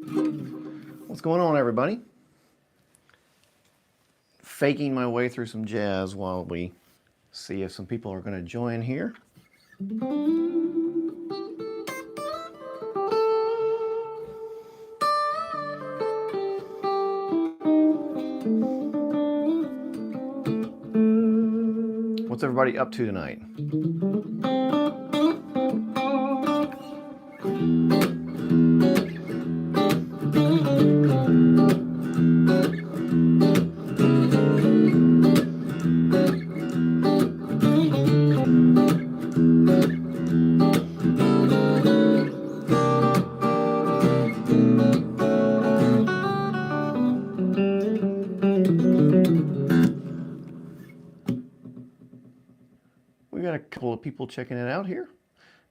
What's going on, everybody? Faking my way through some jazz while we see if some people are going to join here. What's everybody up to tonight? We got a couple of people checking it out here.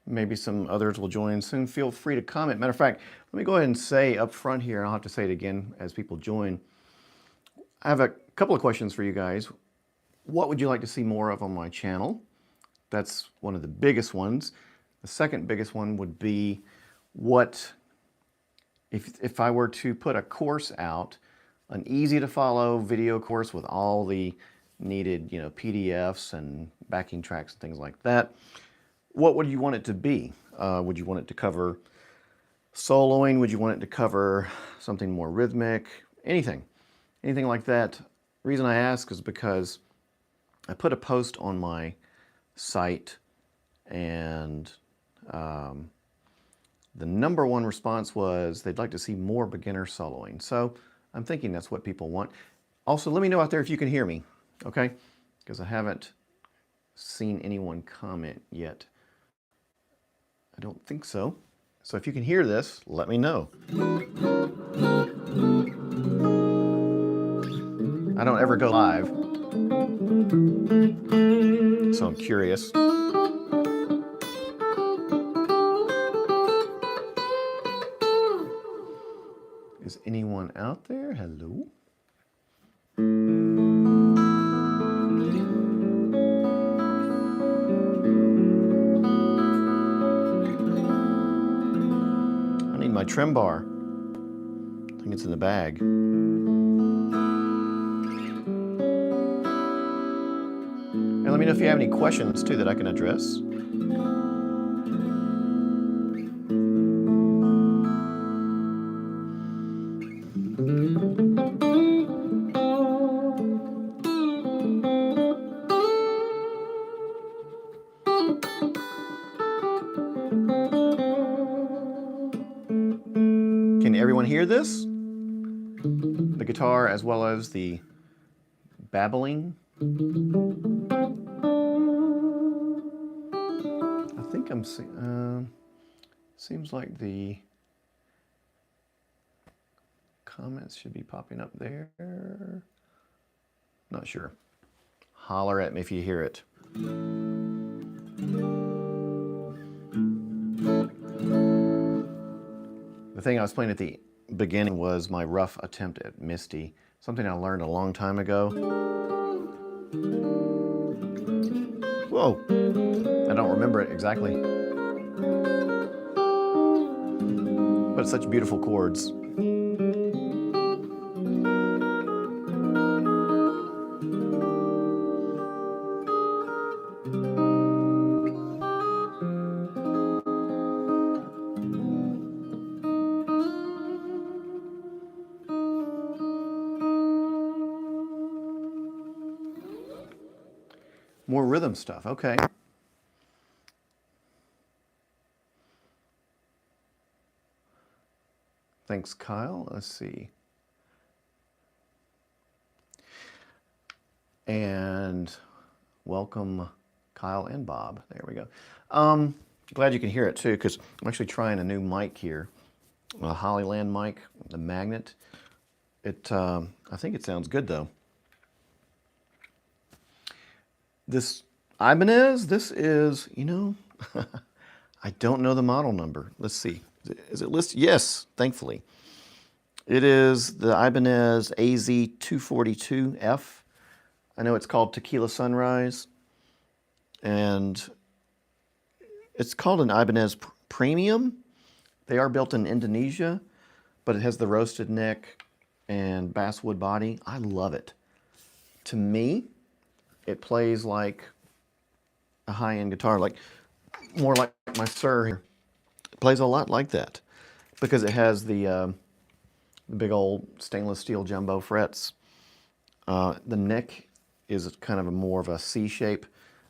Maybe some others will join soon. Feel free to comment. Matter of fact, let me go ahead and say up front here, and I'll have to say it again as people join. I have a couple of questions for you guys. What would you like to see more of on my channel? That's one of the biggest ones. The second biggest one would be what, if I were to put a course out, an easy to follow video course with all the needed, PDFs and backing tracks and things like that, what would you want it to be? Would you want it to cover soloing? Would you want it to cover something more rhythmic? Anything like that. The reason I ask is because I put a post on my site, and the number one response was they'd like to see more beginner soloing. So I'm thinking that's what people want. Also, let me know out there if you can hear me, okay? Because I haven't seen anyone comment yet. I don't think so. So if you can hear this, let me know. I don't ever go live, so I'm curious. Is anyone out there? Hello? I need my trim bar. I think it's in the bag. And let me know if you have any questions too that I can address. Can everyone hear this? The guitar as well as the babbling? I think I'm seeing, seems like the comments should be popping up there. Not sure. Holler at me if you hear it. The thing I was playing at the beginning was my rough attempt at Misty, something I learned a long time ago. Whoa, I don't remember it exactly. But it's such beautiful chords. More rhythm stuff, okay. Thanks, Kyle. Let's see. And welcome, Kyle and Bob. There we go. Glad you can hear it too, because I'm actually trying a new mic here, a Hollyland mic, the magnet. I think it sounds good though. This Ibanez, this is, I don't know the model number. Let's see. Is it listed? Yes, thankfully. It is the Ibanez AZ242F. I know it's called Tequila Sunrise, and it's called an Ibanez Premium. They are built in Indonesia, but it has the roasted neck and basswood body. I love it. To me, it plays like a high-end guitar, like more like my Suhr here. It plays a lot like that because it has the big old stainless steel jumbo frets. The neck is kind of more of a C shape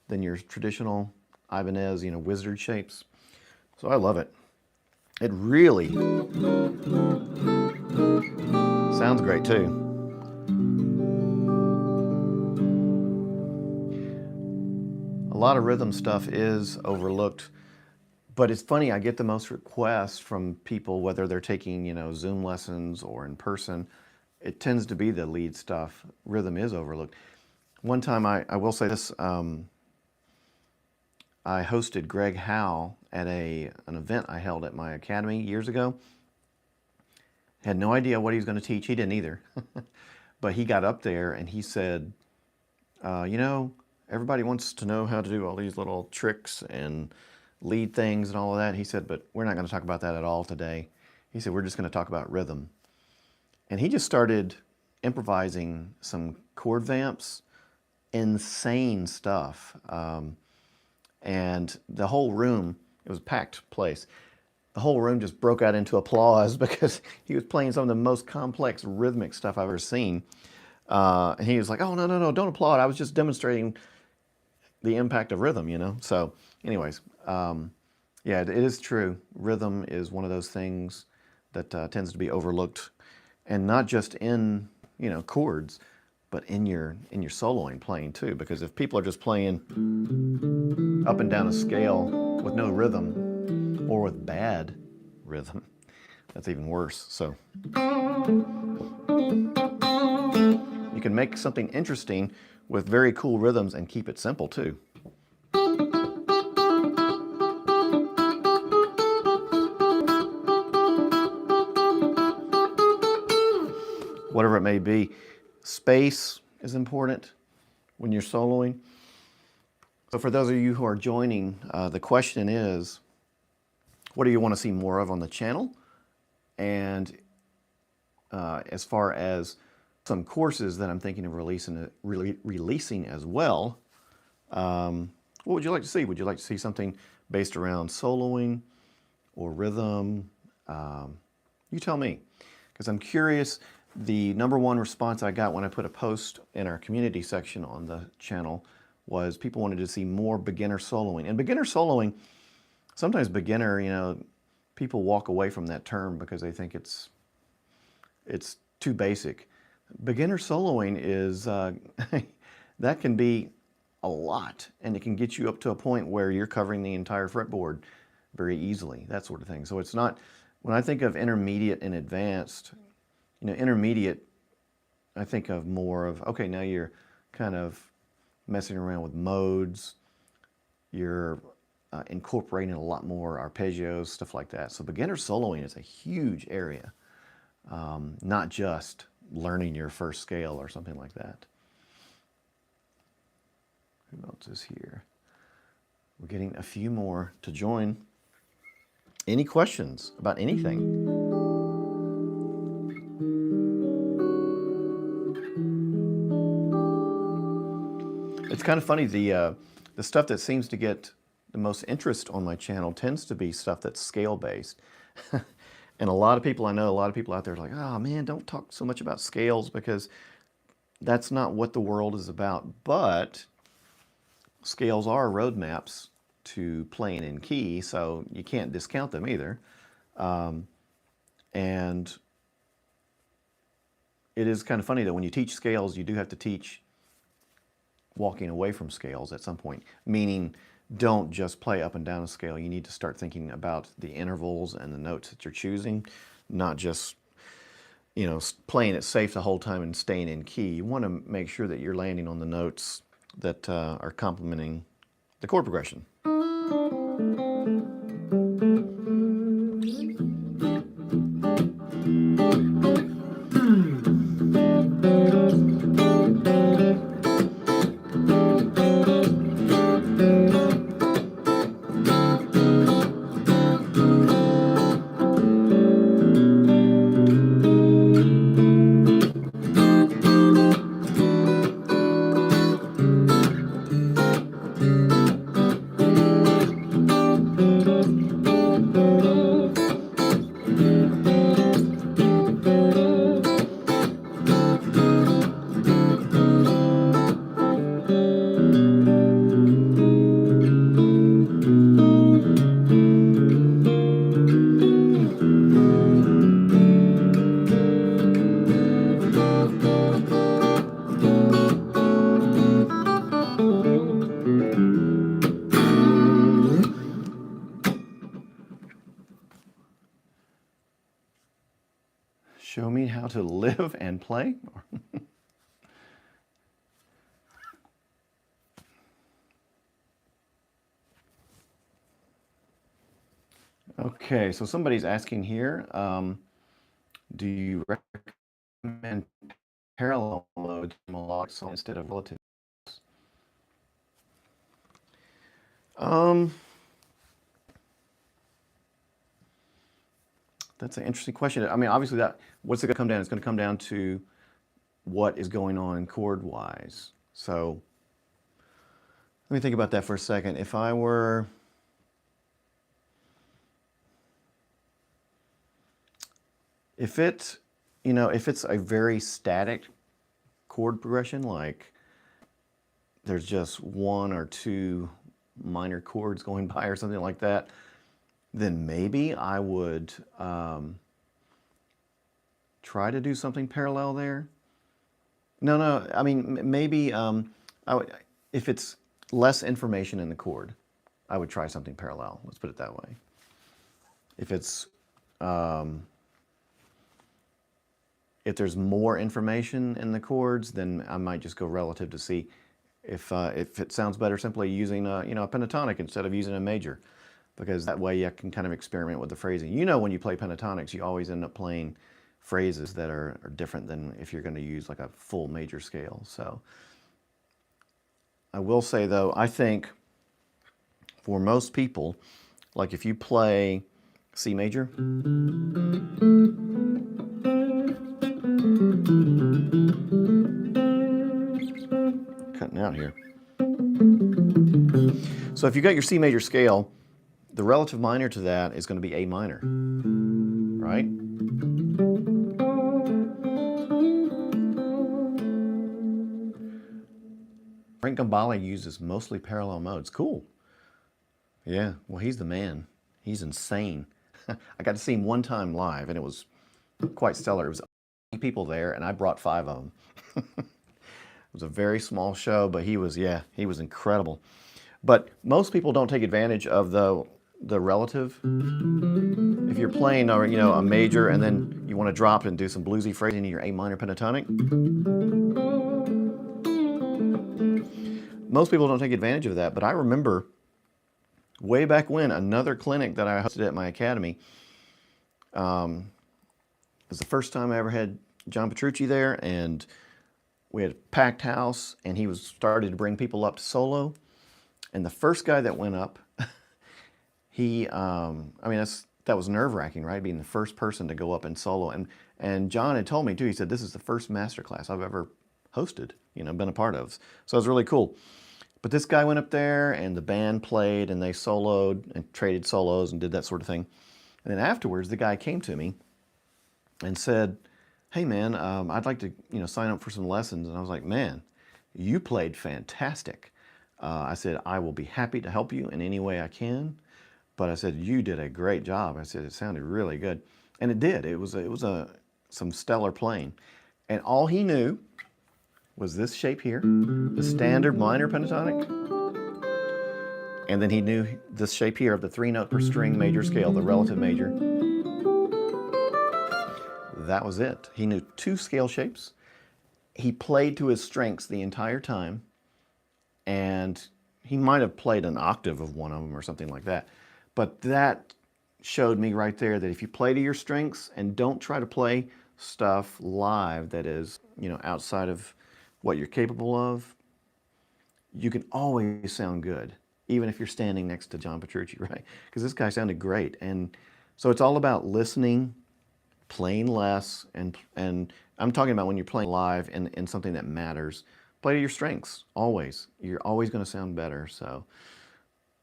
than your traditional Ibanez, wizard shapes. So I love it. It really sounds great too. A lot of rhythm stuff is overlooked, but it's funny, I get the most requests from people, whether they're taking, Zoom lessons or in person. It tends to be the lead stuff. Rhythm is overlooked. One time, I will say this, I hosted Greg Howe at an event I held at my academy years ago. Had no idea what he was going to teach. He didn't either. But he got up there and he said, everybody wants to know how to do all these little tricks and lead things and all of that. He said, but we're not going to talk about that at all today. He said, we're just going to talk about rhythm. And he just started improvising some chord vamps, insane stuff. And the whole room, it was a packed place. The whole room just broke out into applause because he was playing some of the most complex rhythmic stuff I've ever seen. And he was like, oh, no, don't applaud. I was just demonstrating the impact of rhythm, So anyways, yeah, it is true. Rhythm is one of those things that tends to be overlooked, and not just in, chords, but in your soloing playing too. Because if people are just playing up and down a scale with no rhythm, or with bad rhythm, that's even worse. So you can make something interesting with very cool rhythms and keep it simple too. Whatever it may be, space is important when you're soloing. So for those of you who are joining, the question is, what do you want to see more of on the channel? And as far as some courses that I'm thinking of releasing as well, what would you like to see? Would you like to see something based around soloing or rhythm? You tell me, because I'm curious. The number one response I got when I put a post in our community section on the channel was people wanted to see more beginner soloing. And beginner soloing, sometimes beginner, people walk away from that term because they think it's too basic. Beginner soloing is, that can be a lot, and it can get you up to a point where you're covering the entire fretboard very easily, that sort of thing. So it's not, when I think of intermediate and advanced, intermediate, I think of more of, okay, now you're kind of messing around with modes, you're incorporating a lot more arpeggios, stuff like that. So beginner soloing is a huge area, not just learning your first scale or something like that. Who else is here? We're getting a few more to join. Any questions about anything? It's kind of funny, the stuff that seems to get the most interest on my channel tends to be stuff that's scale-based. And a lot of people I know, a lot of people out there are like, oh man, don't talk so much about scales because that's not what the world is about. But scales are roadmaps to playing in key, so you can't discount them either. And it is kind of funny that when you teach scales, you do have to teach walking away from scales at some point, meaning don't just play up and down a scale. You need to start thinking about the intervals and the notes that you're choosing, not just, playing it safe the whole time and staying in key. You want to make sure that you're landing on the notes that are complementing the chord progression. Show me how to live and play? Okay, so somebody's asking here, do you recommend parallel mode melodic song instead of relative? Um, that's an interesting question. I mean, obviously what's it gonna come down? It's gonna come down to what is going on chord-wise. So let me think about that for a second. If it's a very static chord progression, like there's just one or two minor chords going by or something like that, then maybe I would try to do something parallel there. No, I mean, maybe if it's less information in the chord, I would try something parallel. Let's put it that way. If it's if there's more information in the chords, then I might just go relative to see if it sounds better simply using a pentatonic instead of using a major, because that way you can kind of experiment with the phrasing. When you play pentatonics, you always end up playing phrases that are different than if you're going to use like a full major scale. So I will say though, I think for most people, like if you play C major, cutting out here. So if you got your C major scale, the relative minor to that is going to be A minor, right? Frank Gambale uses mostly parallel modes. Cool. Yeah, well, he's the man. He's insane. I got to see him one time live, and it was quite stellar. It was 8 people there, and I brought 5 of them. It was a very small show, but he was incredible. But most people don't take advantage of the relative. If you're playing a major and then you want to drop and do some bluesy phrasing in your A minor pentatonic, most people don't take advantage of that. But I remember way back when, another clinic that I hosted at my academy, it was the first time I ever had John Petrucci there, and we had a packed house, and he was started to bring people up to solo. And the first guy that went up, that was nerve-wracking, right? Being the first person to go up and solo. And John had told me too, he said, this is the first master class I've ever hosted, been a part of. So it was really cool. But this guy went up there and the band played and they soloed and traded solos and did that sort of thing. And then afterwards, the guy came to me and said, hey man, I'd like to sign up for some lessons. And I was like, man, you played fantastic. I said, I will be happy to help you in any way I can. But I said, you did a great job. I said, it sounded really good. And it did. It was some stellar playing. And all he knew was this shape here, the standard minor pentatonic. And then he knew this shape here of the 3-note per string major scale, the relative major. That was it. He knew 2 scale shapes. He played to his strengths the entire time. And he might have played an octave of one of them or something like that. But that showed me right there that if you play to your strengths and don't try to play stuff live that is, outside of what you're capable of, you can always sound good, even if you're standing next to John Petrucci, right? Because this guy sounded great. And so it's all about listening, playing less, and I'm talking about when you're playing live in something that matters. Play to your strengths, always. You're always going to sound better. So,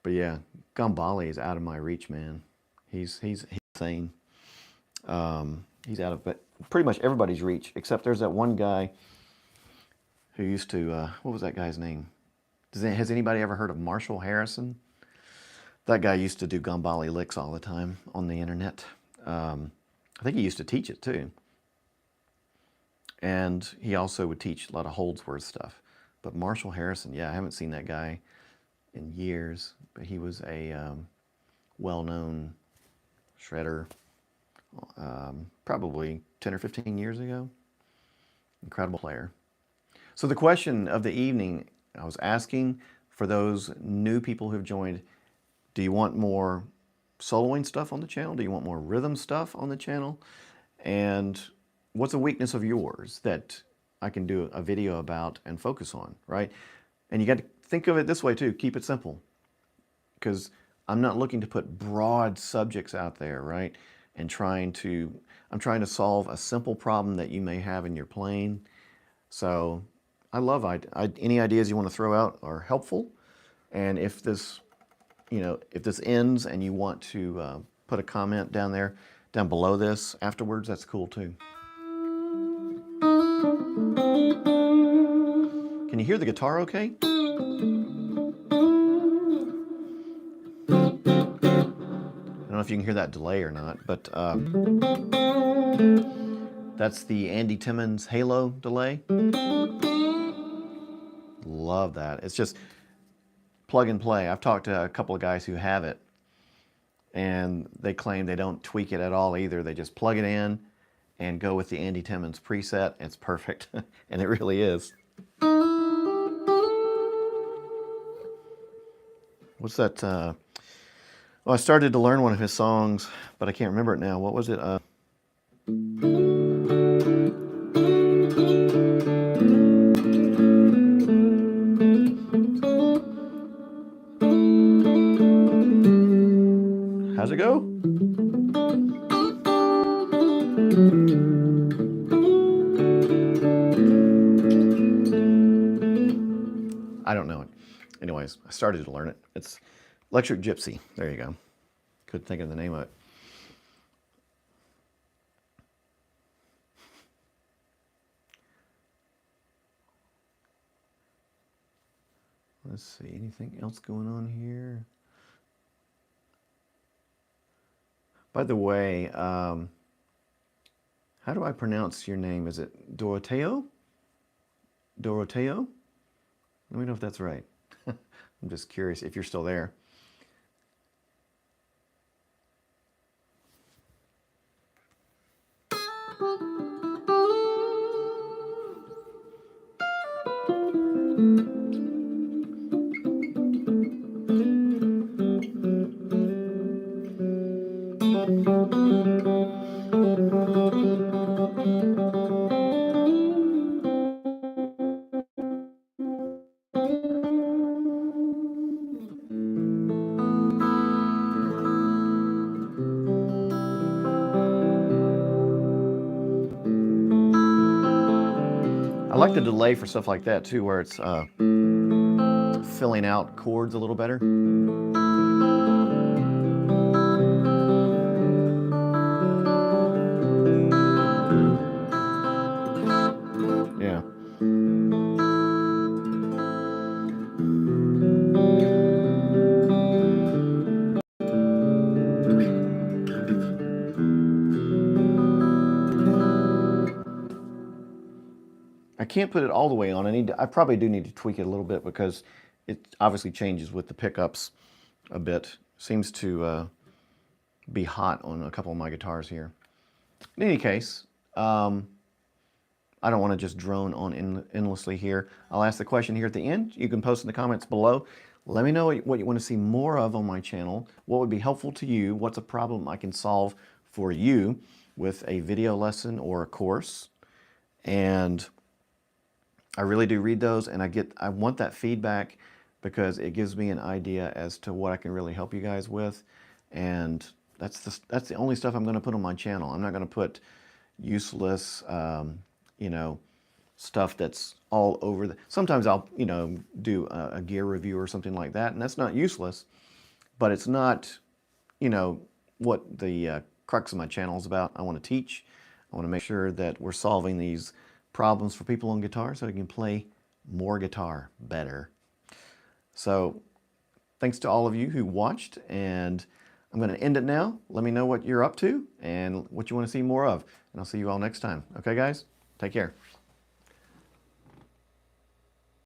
but yeah, Gambale is out of my reach, man. He's insane. He's out of pretty much everybody's reach, except there's that one guy who used to, what was that guy's name? Has anybody ever heard of Marshall Harrison? That guy used to do Gambale licks all the time on the internet. I think he used to teach it too. And he also would teach a lot of Holdsworth stuff. But Marshall Harrison, yeah, I haven't seen that guy in years, but he was a well-known shredder probably 10 or 15 years ago. Incredible player. So the question of the evening, I was asking for those new people who've joined, do you want more soloing stuff on the channel? Do you want more rhythm stuff on the channel? And what's a weakness of yours that I can do a video about and focus on, right? And you got to think of it this way too, keep it simple. Because I'm not looking to put broad subjects out there, right? And I'm trying to solve a simple problem that you may have in your playing. So I love any ideas you want to throw out are helpful. And if this, if this ends and you want to put a comment down below this afterwards, that's cool too. Can you hear the guitar okay? I don't know if you can hear that delay or not, but that's the Andy Timmons Halo delay. Love that. It's just plug and play. I've talked to a couple of guys who have it, and they claim they don't tweak it at all either. They just plug it in and go with the Andy Timmons preset. It's perfect, and it really is. What's that? Well, I started to learn one of his songs, but I can't remember it now. What was it? How's it go? I don't know it. Anyways, I started to learn it. It's Electric Gypsy. There you go. Couldn't think of the name of it. Let's see, anything else going on here? By the way, how do I pronounce your name? Is it Doroteo? Doroteo? Let me know if that's right. I'm just curious if you're still there. I like the delay for stuff like that too, where it's filling out chords a little better. Yeah. I can't put it all the way on. I probably do need to tweak it a little bit because it obviously changes with the pickups a bit. Seems to be hot on a couple of my guitars here. In any case, I don't want to just drone on endlessly here. I'll ask the question here at the end. You can post in the comments below. Let me know what you want to see more of on my channel. What would be helpful to you? What's a problem I can solve for you with a video lesson or a course? And I really do read those, and I want that feedback because it gives me an idea as to what I can really help you guys with. And that's the only stuff I'm going to put on my channel. I'm not going to put useless, stuff that's all over sometimes I'll, do a gear review or something like that, and that's not useless, but it's not, what the crux of my channel is about. I want to teach. I want to make sure that we're solving these problems for people on guitar so they can play more guitar better. So thanks to all of you who watched, and I'm going to end it now. Let me know what you're up to and what you want to see more of, and I'll see you all next time. Okay, guys? Take care.